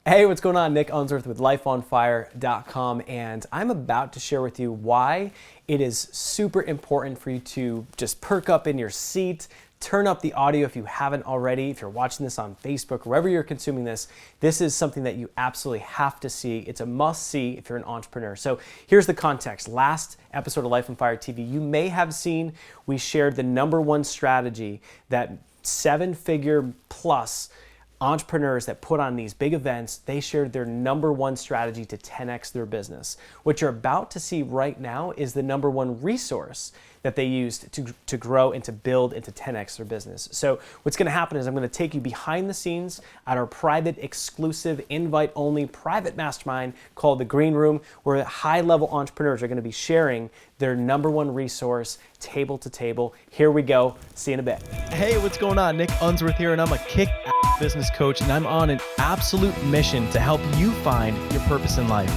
Hey, what's going on? Nick Unsworth with lifeonfire.com, and I'm about to share with you why it is super important for you to just perk up in your seat, turn up the audio if you haven't already. If you're watching this on Facebook, wherever you're consuming this, this is something that you absolutely have to see. It's a must-see if you're an entrepreneur. So here's the context. Last episode of Life on Fire TV, you may have seen we shared the #1 strategy that 7-figure plus entrepreneurs that put on these big events, they shared their #1 strategy to 10x their business. What you're about to see right now is the #1 resource that they used to grow and to build and to 10x their business. So what's going to happen is I'm going to take you behind the scenes at our private, exclusive, invite-only private mastermind called The Green Room, where high-level entrepreneurs are going to be sharing their #1 resource table to table. Here we go. See you in a bit. Hey, what's going on? Nick Unsworth here, and I'm a kick-ass business coach, and I'm on an absolute mission to help you find your purpose in life,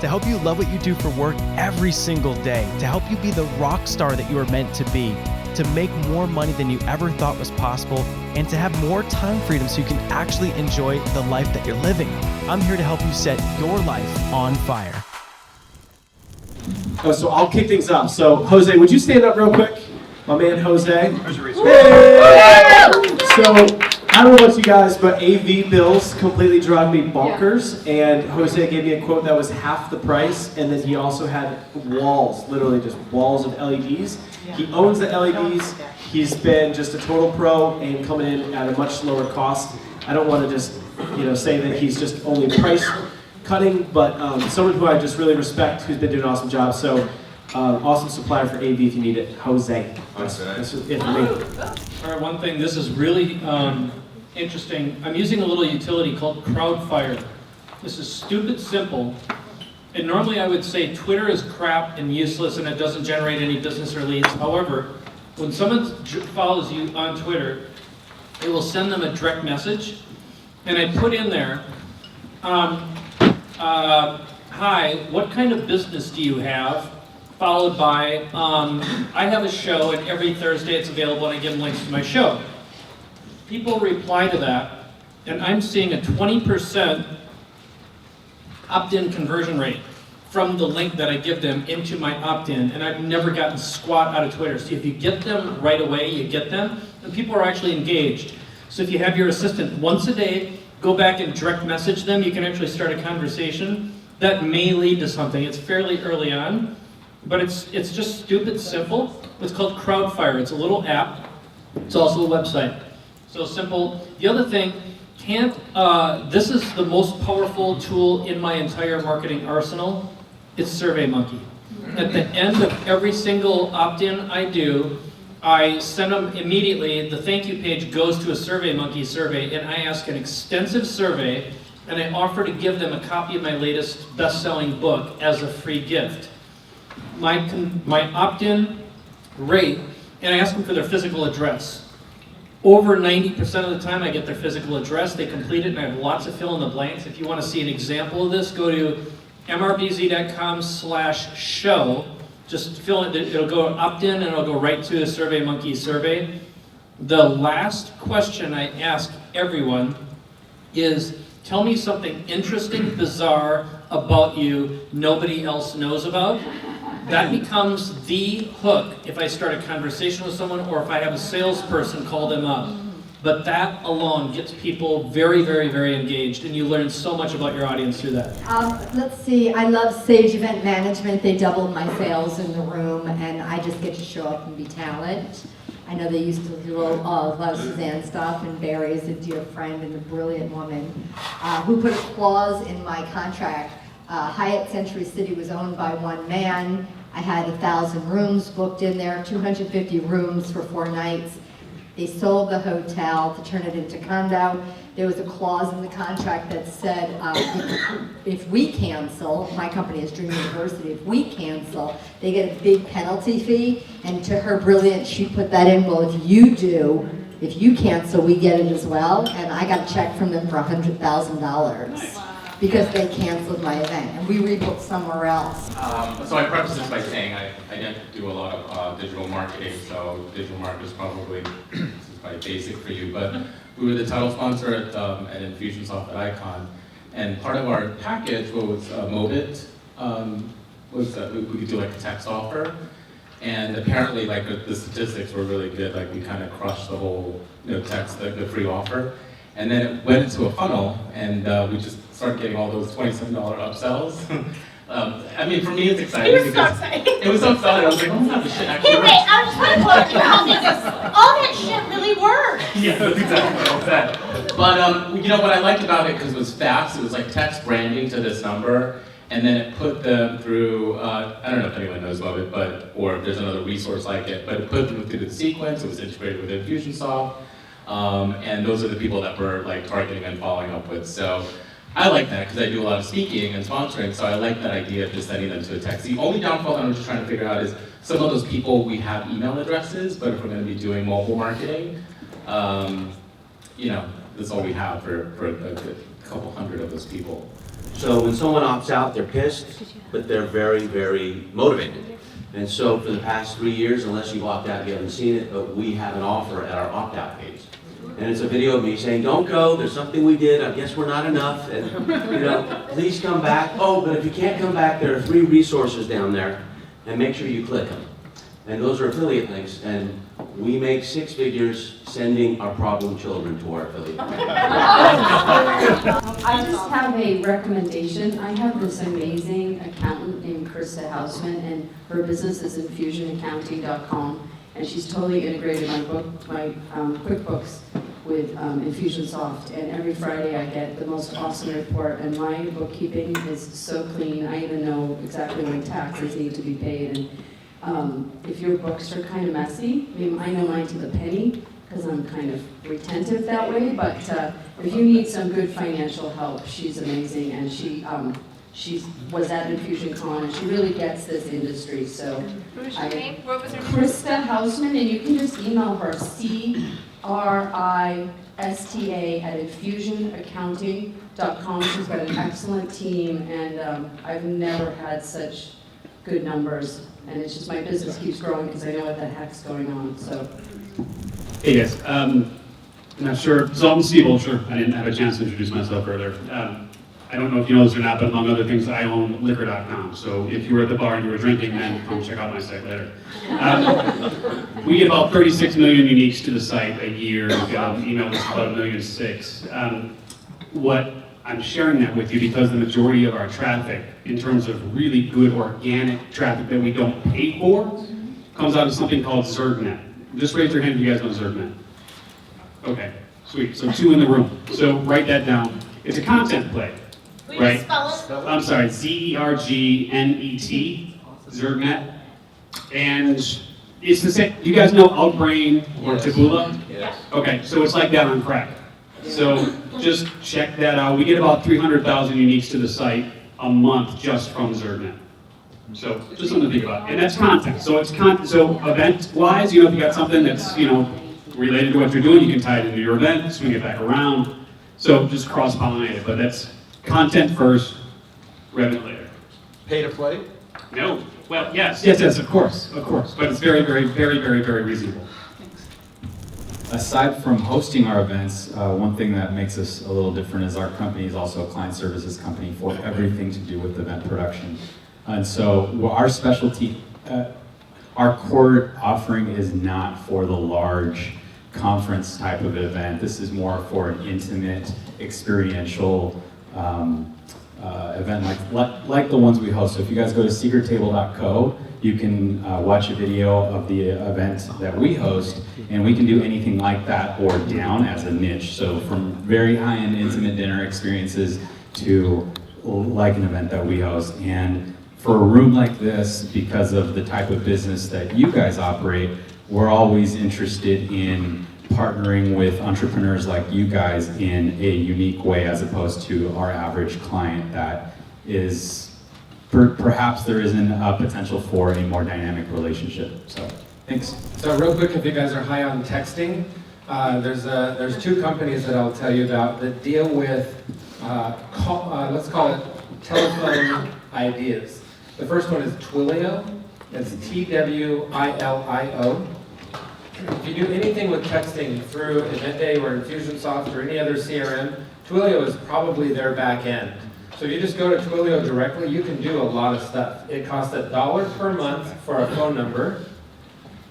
to help you love what you do for work every single day, to help you be the rock star that you are meant to be, to make more money than you ever thought was possible, and to have more time freedom so you can actually enjoy the life that you're living. I'm here to help you set your life on fire. So I'll kick things off. So Jose, would you stand up real quick? My man Jose. Hey! So I don't know about you guys, but AV bills completely drive me bonkers. And Jose gave me a quote that was half the price, and then he also had walls, literally just walls of LEDs. He owns the LEDs. He's been just a total pro and coming in at a much lower cost. I don't want to just, say that he's just only price cutting, but someone who I just really respect, who's been doing an awesome job. So awesome supplier for AV if you need it, Jose. That's it for me. All right, one thing, this is really interesting. I'm using a little utility called Crowdfire. This is stupid simple. And normally I would say Twitter is crap and useless and it doesn't generate any business or leads. However, when someone follows you on Twitter, it will send them a direct message. And I put in there, hi, what kind of business do you have? Followed by, I have a show and every Thursday it's available and I give them links to my show. People reply to that and I'm seeing a 20% opt-in conversion rate from the link that I give them into my opt-in, and I've never gotten squat out of Twitter. So if you get them right away, you get them, and people are actually engaged. So if you have your assistant once a day, go back and direct message them, you can actually start a conversation. That may lead to something. It's fairly early on, but it's just stupid simple. It's called Crowdfire. It's a little app. It's also a website. So simple. The other thing, this is the most powerful tool in my entire marketing arsenal. It's SurveyMonkey. At the end of every single opt-in I do, I send them immediately, the thank you page goes to a SurveyMonkey survey, and I ask an extensive survey, and I offer to give them a copy of my latest best-selling book as a free gift. My opt-in rate, and I ask them for their physical address. Over 90% of the time I get their physical address, they complete it, and I have lots of fill in the blanks. If you want to see an example of this, go to mrbz.com/show. Just fill it, it'll go opt-in and it'll go right to a SurveyMonkey survey. The last question I ask everyone is, tell me something interesting, bizarre about you nobody else knows about. That becomes the hook if I start a conversation with someone or if I have a salesperson call them up. But that alone gets people very, very, very engaged, and you learn so much about your audience through that. Let's see, I love Sage Event Management. They doubled my sales in the room, and I just get to show up and be talent. I know they used to do a lot of Suzanne stuff, and Barry's a dear friend and a brilliant woman who put a clause in my contract. Hyatt Century City was owned by one man. I had 1,000 rooms booked in there, 250 rooms for 4 nights. They sold the hotel to turn it into condo. There was a clause in the contract that said, if we cancel, my company is Dream University, if we cancel, they get a big penalty fee. And to her brilliance, she put that in, well, if you cancel, we get it as well. And I got a check from them for $100,000 because they canceled my event, and we rebooked somewhere else. So I preface this by saying I don't do a lot of digital marketing, so digital marketing is probably this is probably basic for you, but we were the title sponsor at Infusionsoft at Icon, And part of our package was Mobit, was that we could do like a text offer. And apparently, like the statistics were really good. Like we kind of crushed the whole, text, the free offer. And then it went into a funnel, and we just started getting all those $27 upsells. I mean, for me, it's exciting. It was so exciting. It was so exciting. I was like, oh my god, this shit actually Hey, works. wait, I just want to tell you how all that shit really works. Yeah, that's exactly what I said. But what I liked about it, because it was fast, it was like text branding to this number, and then it put them through, I don't know if anyone knows about it, or if there's another resource like it, but it put them through the sequence. It was integrated with Infusionsoft, and those are the people that we're like targeting and following up with. So I like that because I do a lot of speaking and sponsoring, so I like that idea of just sending them to a text. The only downfall that I'm just trying to figure out is some of those people, we have email addresses, but if we're going to be doing mobile marketing, that's all we have for a couple hundred of those people. So when someone opts out, they're pissed, but they're very, very motivated. And so for the past 3 years, unless you've opted out, you haven't seen it, but we have an offer at our opt-out page. And it's a video of me saying, don't go, there's something we did, I guess we're not enough, and please come back. Oh, but if you can't come back, there are 3 resources down there, and make sure you click them. And those are affiliate links, and we make 6 figures sending our problem children to our affiliate. I just have a recommendation. I have this amazing accountant named Krista Hausman, and her business is infusionaccounting.com, and she's totally integrated my QuickBooks with Infusionsoft, and every Friday I get the most awesome report, and my bookkeeping is so clean. I even know exactly when taxes need to be paid, and if your books are kind of messy, I mean, I know mine to the penny, because I'm kind of retentive that way, but if you need some good financial help, she's amazing, and she was at InfusionCon, and she really gets this industry, so. What was her name? What was her name? Krista Hausman, and you can just email her, CRISTA@infusionaccounting.com. She's got an excellent team, and I've never had such good numbers, and it's just my business keeps growing because I know what the heck's going on, so. Hey guys, I'm not sure, Zalton Siebel, sure, I didn't have a chance to introduce myself earlier. I don't know if you know this or not, but among other things, I own liquor.com. So if you were at the bar and you were drinking, then come check out my site later. We get about 36 million uniques to the site a year. Email lists about 1.6 million. What I'm sharing that with you because the majority of our traffic, in terms of really good organic traffic that we don't pay for, comes out of something called ZergNet. Just raise your hand if you guys know ZergNet. Okay, sweet. So 2 in the room. So write that down. It's a content play. Will you Right. spell it? I'm sorry, ZergNet, ZergNet. And it's the same, you guys know Outbrain or Taboola? Yes. Okay, so it's like that on crack. So just check that out. We get about 300,000 uniques to the site a month just from ZergNet. So just something to think about. And that's content. So it's so event-wise, if you got something that's, related to what you're doing, you can tie it into your event, swing it back around. So just cross-pollinate it, but that's content first, revenue later. Pay to play? No. Well, yes, of course. But it's very, very, very, very, very reasonable. Aside from hosting our events, one thing that makes us a little different is our company is also a client services company for everything to do with event production. And so our specialty, our core offering is not for the large conference type of event. This is more for an intimate, experiential event like the ones we host. So if you guys go to secrettable.co, you can watch a video of the event that we host, and we can do anything like that or down as a niche. So from very high-end intimate dinner experiences to like an event that we host. And for a room like this, because of the type of business that you guys operate, we're always interested in partnering with entrepreneurs like you guys in a unique way as opposed to our average client that is, perhaps there isn't a potential for a more dynamic relationship. So, thanks. So real quick, if you guys are high on texting, there's 2 companies that I'll tell you about that deal with, let's call it telephone ideas. The first one is Twilio. It's TWILIO. If you do anything with texting through Eventday or Infusionsoft or any other CRM, Twilio is probably their back end. So if you just go to Twilio directly, you can do a lot of stuff. It costs $1 per month for a phone number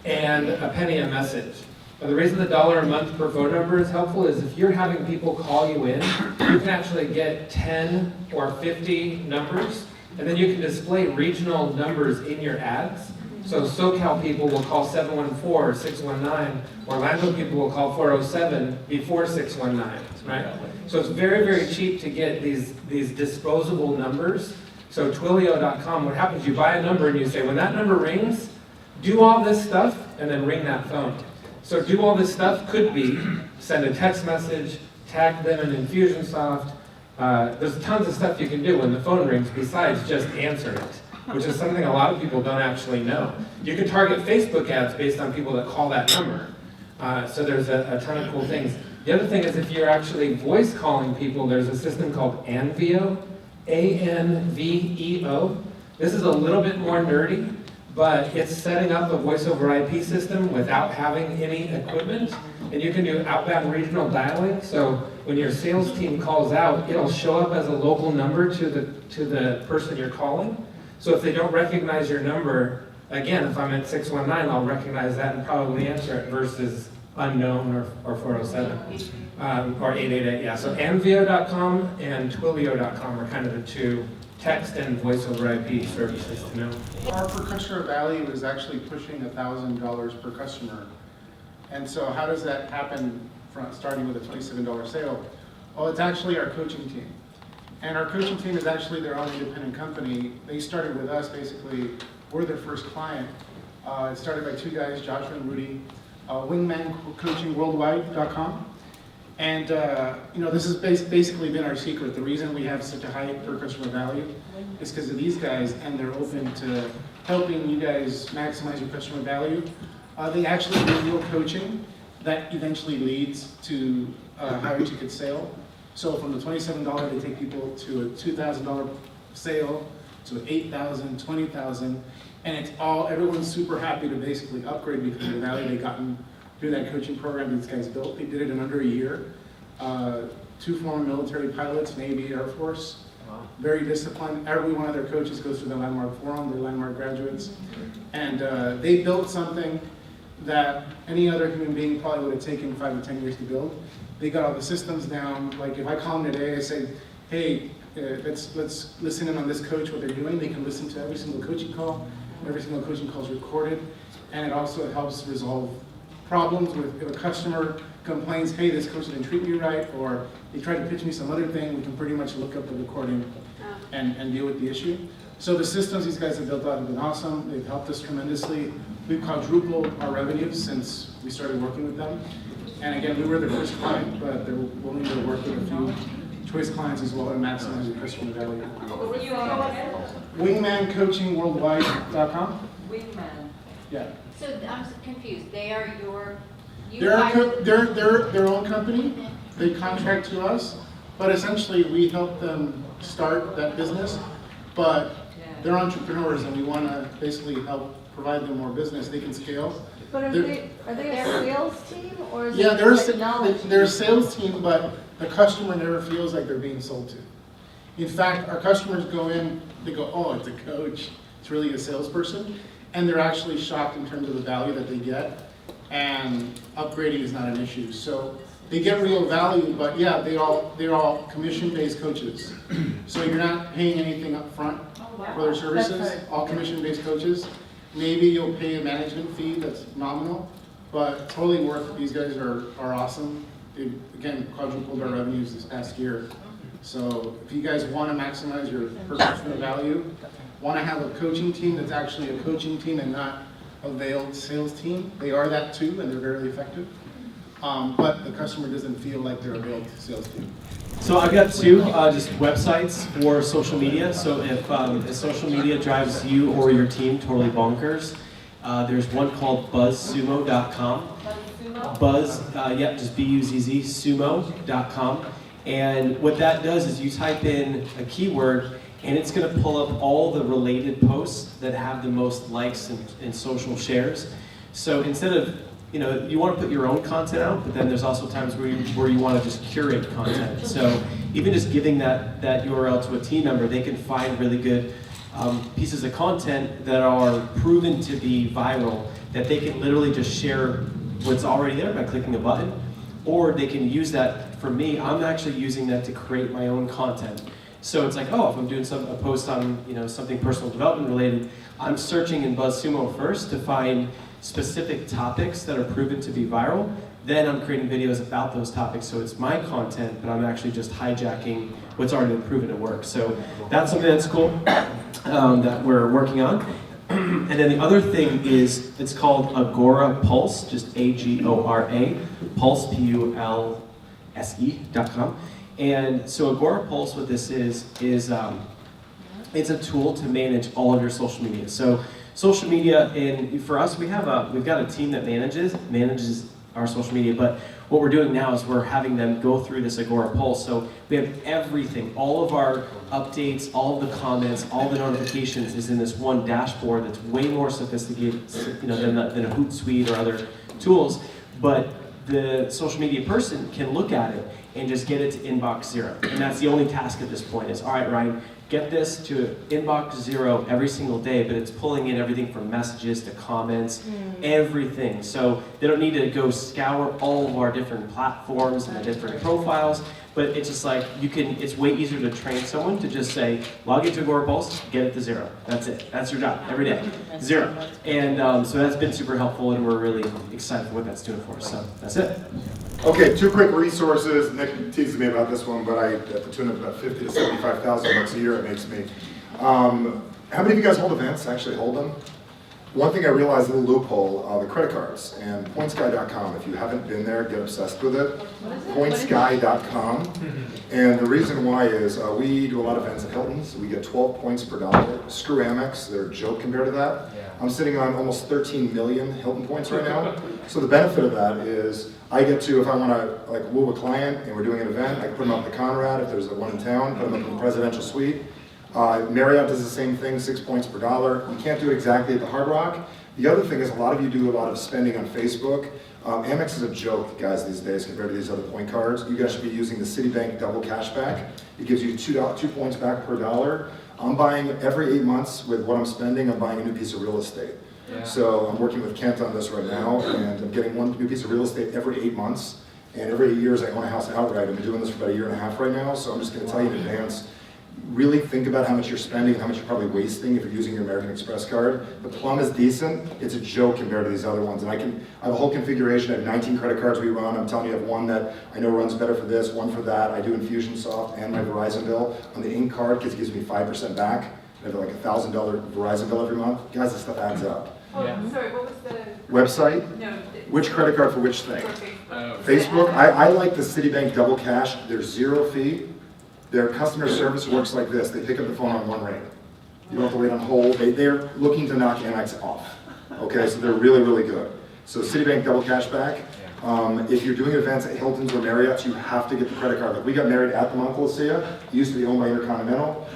and a penny a message. But the reason the $1 a month per phone number is helpful is if you're having people call you in, you can actually get 10 or 50 numbers, and then you can display regional numbers in your ads. So SoCal people will call 714 or 619. Orlando people will call 407 before 619, right? So it's very, very cheap to get these disposable numbers. So Twilio.com, what happens, you buy a number and you say, when that number rings, do all this stuff and then ring that phone. So do all this stuff could be send a text message, tag them in Infusionsoft. There's tons of stuff you can do when the phone rings besides just answer it, which is something a lot of people don't actually know. You can target Facebook ads based on people that call that number. So there's a ton of cool things. The other thing is if you're actually voice calling people, there's a system called Anveo, A-N-V-E-O. This is a little bit more nerdy, but it's setting up a voice over IP system without having any equipment. And you can do outbound regional dialing. So when your sales team calls out, it'll show up as a local number to the person you're calling. So if they don't recognize your number, again, if I'm at 619, I'll recognize that and probably answer it versus unknown or 407 or 888. Yeah, so Anveo.com and Twilio.com are kind of the two text and voice over IP services to know. Our per customer value is actually pushing $1,000 per customer. And so how does that happen starting with a $27 sale? Well, it's actually our coaching team. And our coaching team is actually their own independent company. They started with us, basically. We're their first client. It started by two guys, Joshua and Rudy, Wingman Coaching Worldwide.com. And this has basically been our secret. The reason we have such a high per customer value is because of these guys, and they're open to helping you guys maximize your customer value. They actually do real coaching that eventually leads to a higher ticket sale. So from the $27, they take people to a $2,000 sale, to $8,000, $20,000, and it's everyone's super happy to basically upgrade because of the value they've gotten through that coaching program these guys built. They did it in under a year. 2 former military pilots, Navy, Air Force. Wow. Very disciplined. Every one of their coaches goes through the Landmark Forum. They're Landmark graduates. And they built something that any other human being probably would have taken 5 to 10 years to build. They got all the systems down. Like if I call them today, I say, hey, let's listen in on this coach, what they're doing. They can listen to every single coaching call. Every single coaching call is recorded. And it also helps resolve problems with if a customer complains, hey, this coach didn't treat me right, or they tried to pitch me some other thing, we can pretty much look up the recording and deal with the issue. So the systems these guys have built out have been awesome. They've helped us tremendously. We've quadrupled our revenues since we started working with them. And again, we were their first client, but they're willing to work with a few choice clients as well to maximize your customer value. Wingman Coaching Worldwide.com. Wingman. Yeah. So I'm confused. They are your. They're their own company. They contract to us, but essentially we help them start that business. But they're entrepreneurs, and we want to basically help provide them more business. They can scale. But are they a sales team, or is yeah, it technology? They're a sales team, but the customer never feels like they're being sold to. In fact, our customers go in, they go, oh, it's a coach. It's really a salesperson. And they're actually shocked in terms of the value that they get. And upgrading is not an issue. So they get real value, but yeah, they're all commission-based coaches. So you're not paying anything up front for their services, all commission-based coaches. Maybe you'll pay a management fee that's nominal, but totally worth it. These guys are awesome. They've, again, quadrupled our revenues this past year. So if you guys want to maximize your per customer value, want to have a coaching team that's actually a coaching team and not a veiled sales team, they are that too, and they're very effective. But the customer doesn't feel like they're a veiled sales team. So I've got two just websites for social media. So if social media drives you or your team totally bonkers, there's one called buzzsumo.com. Buzz, just B-U-Z-Z, sumo.com. And what that does is you type in a keyword, and it's going to pull up all the related posts that have the most likes and social shares. So instead of you want to put your own content out, but then there's also times where you want to just curate content. So even just giving that URL to a team member, they can find really good pieces of content that are proven to be viral, that they can literally just share what's already there by clicking a button, or they can use that. For me, I'm actually using that to create my own content. So it's like, oh, if I'm doing a post on something personal development related, I'm searching in BuzzSumo first to find specific topics that are proven to be viral. Then I'm creating videos about those topics, so it's my content, but I'm actually just hijacking what's already been proven to work. So that's something that's cool that we're working on. And then the other thing is, it's called Agora Pulse, just A-G-O-R-A, Pulse, P-U-L-S-E.com. And so Agora Pulse, what this is it's a tool to manage all of your social media. So social media, and for us, we've got a team that manages our social media, but what we're doing now is we're having them go through this Agora Pulse. So we have everything, all of our updates, all of the comments, all the notifications is in this one dashboard that's way more sophisticated than a Hootsuite or other tools. But the social media person can look at it and just get it to inbox 0. And that's the only task at this point is, all right, Ryan, get this to inbox 0 every single day, but it's pulling in everything from messages to comments, everything. So they don't need to go scour all of our different platforms and the different profiles, but it's just like, it's way easier to train someone to just say, log into Agora Pulse, get it to 0. That's it. That's your job every day. 0. And so that's been super helpful, and we're really excited for what that's doing for us. So that's it. Okay, 2 quick resources. Nick teases me about this one, but at the tune of about $50,000 to $75,000 a year, it makes me. How many of you guys hold events? Actually hold them? One thing I realized, a little loophole, the credit cards, and pointsguy.com. If you haven't been there, get obsessed with it. Pointsguy.com. And the reason why is we do a lot of events at Hilton's. We get 12 points per dollar. Screw Amex, they're a joke compared to that. I'm sitting on almost 13 million Hilton points right now. So the benefit of that is I get to, if I want to woo a client and we're doing an event, I can put them up at the Conrad if there's one in town, put them up in the presidential suite. Marriott does the same thing, 6 points per dollar. You can't do it exactly at the Hard Rock. The other thing is a lot of you do a lot of spending on Facebook. Amex is a joke, guys, these days compared to these other point cards. You guys should be using the Citibank double cashback. It gives you 2 points back per dollar. I'm buying every 8 months with what I'm spending, I'm buying a new piece of real estate. Yeah. So I'm working with Kent on this right now, and I'm getting one new piece of real estate every 8 months. And every 8 years I own a house outright. I've been doing this for about 1.5 years right now, so I'm just going to tell you in advance, really think about how much you're spending and how much you're probably wasting if you're using your American Express card. The Plum is decent. It's a joke compared to these other ones. And I have a whole configuration. I have 19 credit cards we run. I'm telling you, I have one that I know runs better for this, one for that. I do Infusionsoft and my Verizon bill. On the Ink card, it gives me 5% back. I have like a $1,000 Verizon bill every month. Guys, this stuff adds up. Oh, sorry, what was the website? No. Which credit card for which thing? For Facebook. I like the Citibank Double Cash. There's 0 fee. Their customer service works like this. They pick up the phone on 1 ring. You don't have to wait on hold. They're looking to knock Amex off. Okay, so they're really, really good. So Citibank Double Cash back. If you're doing events at Hilton's or Marriott's, you have to get the credit card. Like we got married at the Montclair. It used to be owned by Intercontinental.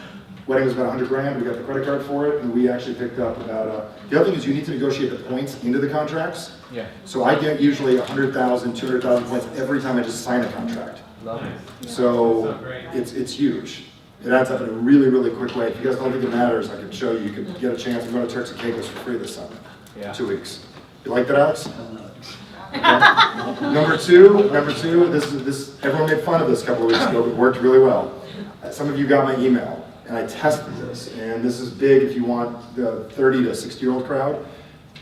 Wedding was about $100,000. We got the credit card for it, and we actually picked up about. The other thing is you need to negotiate the points into the contracts. Yeah. So I get usually 100,000, 200,000 points every time I just sign a contract. Love it. So it's huge. It adds up in a really, really quick way. If you guys don't think it matters, I can show you. You can get a chance. I'm going to Turks and Caicos for free this summer. Yeah. 2 weeks. You like that, Alex? Okay. Number two. This everyone made fun of this a couple of weeks ago, but it worked really well. Some of you got my email, and I tested this, and this is big if you want the 30 to 60-year-old crowd.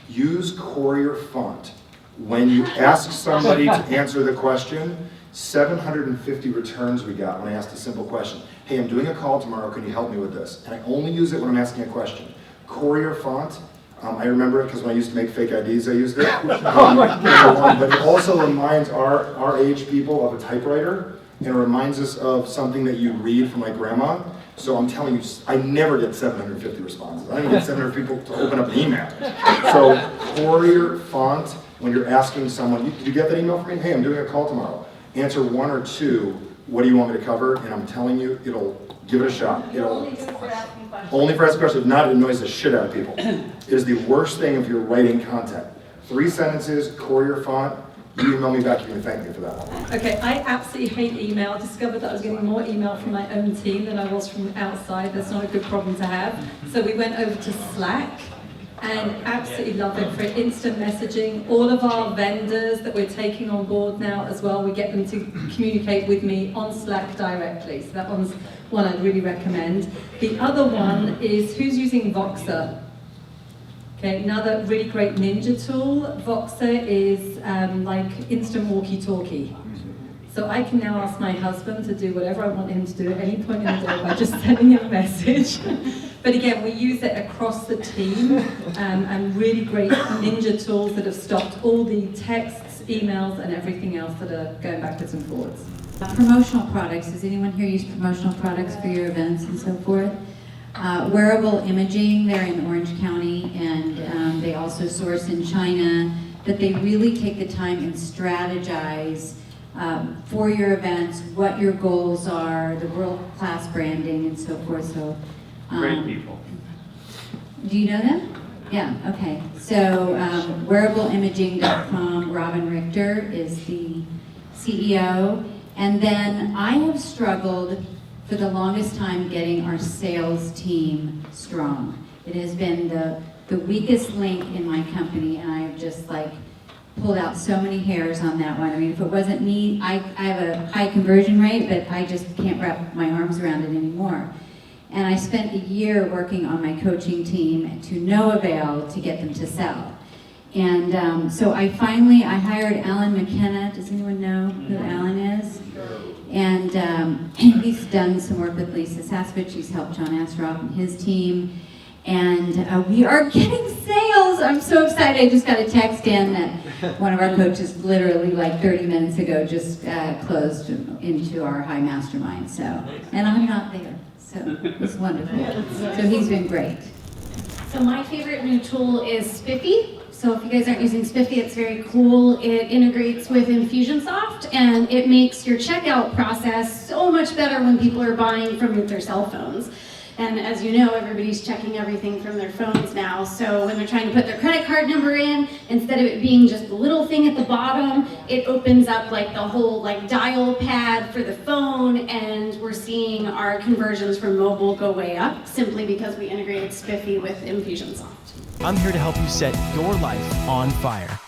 Use Courier font when you ask somebody to answer the question. 750 returns we got when I asked a simple question. Hey, I'm doing a call tomorrow, can you help me with this? And I only use it when I'm asking a question. Courier font, I remember it because when I used to make fake IDs, I used it. But it also reminds our age people of a typewriter, and it reminds us of something that you read from my grandma. So I'm telling you, I never get 750 responses. I don't even get 700 people to open up an email. So Courier font, when you're asking someone, did you get that email from me? Hey, I'm doing a call tomorrow. Answer 1 or 2, what do you want me to cover? And I'm telling you, it'll give it a shot. Only for asking questions. Only for asking questions. If not, it annoys the shit out of people. It is the worst thing if you're writing content. 3 sentences, courier font. You email me back, you can thank me for that one. Okay, I absolutely hate email. I discovered that I was getting more email from my own team than I was from outside. That's not a good problem to have. So we went over to Slack and absolutely love it for instant messaging. All of our vendors that we're taking on board now as well, we get them to communicate with me on Slack directly. So that one's one I'd really recommend. The other one is, who's using Voxer? Okay, another really great ninja tool. Voxer is like instant walkie-talkie. So I can now ask my husband to do whatever I want him to do at any point in the day by just sending him a message. But again, we use it across the team and really great ninja tools that have stopped all the texts, emails, and everything else that are going backwards and forwards. Promotional products. Does anyone here use promotional products for your events and so forth? Wearable imaging, they're in Orange County, and they also source in China, but they really take the time and strategize for your events, what your goals are, the world-class branding and so forth. So, Great people. do you know them? Yeah, okay. So wearableimaging.com, Robin Richter is the CEO. And then I have struggled for the longest time getting our sales team strong. It has been the weakest link in my company, and I've just like pulled out so many hairs on that one. I mean, if it wasn't me, I have a high conversion rate, but I just can't wrap my arms around it anymore. And I spent a year working on my coaching team to no avail to get them to sell. And so I hired Alan McKenna. Does anyone know who Alan is? And he's done some work with Lisa Sasvich. He's helped John Asroff and his team. And we are getting sales. I'm so excited. I just got a text in that one of our coaches literally like 30 minutes ago just closed into our high mastermind. So, and I'm not there. So it's wonderful. So he's been great. So my favorite new tool is Spiffy. So if you guys aren't using Spiffy, it's very cool. It integrates with Infusionsoft, and it makes your checkout process so much better when people are buying from their cell phones. And as you know, everybody's checking everything from their phones now. So when they're trying to put their credit card number in, instead of it being just the little thing at the bottom, it opens up like the whole like dial pad for the phone, and we're seeing our conversions from mobile go way up simply because we integrated Spiffy with Infusionsoft. I'm here to help you set your life on fire.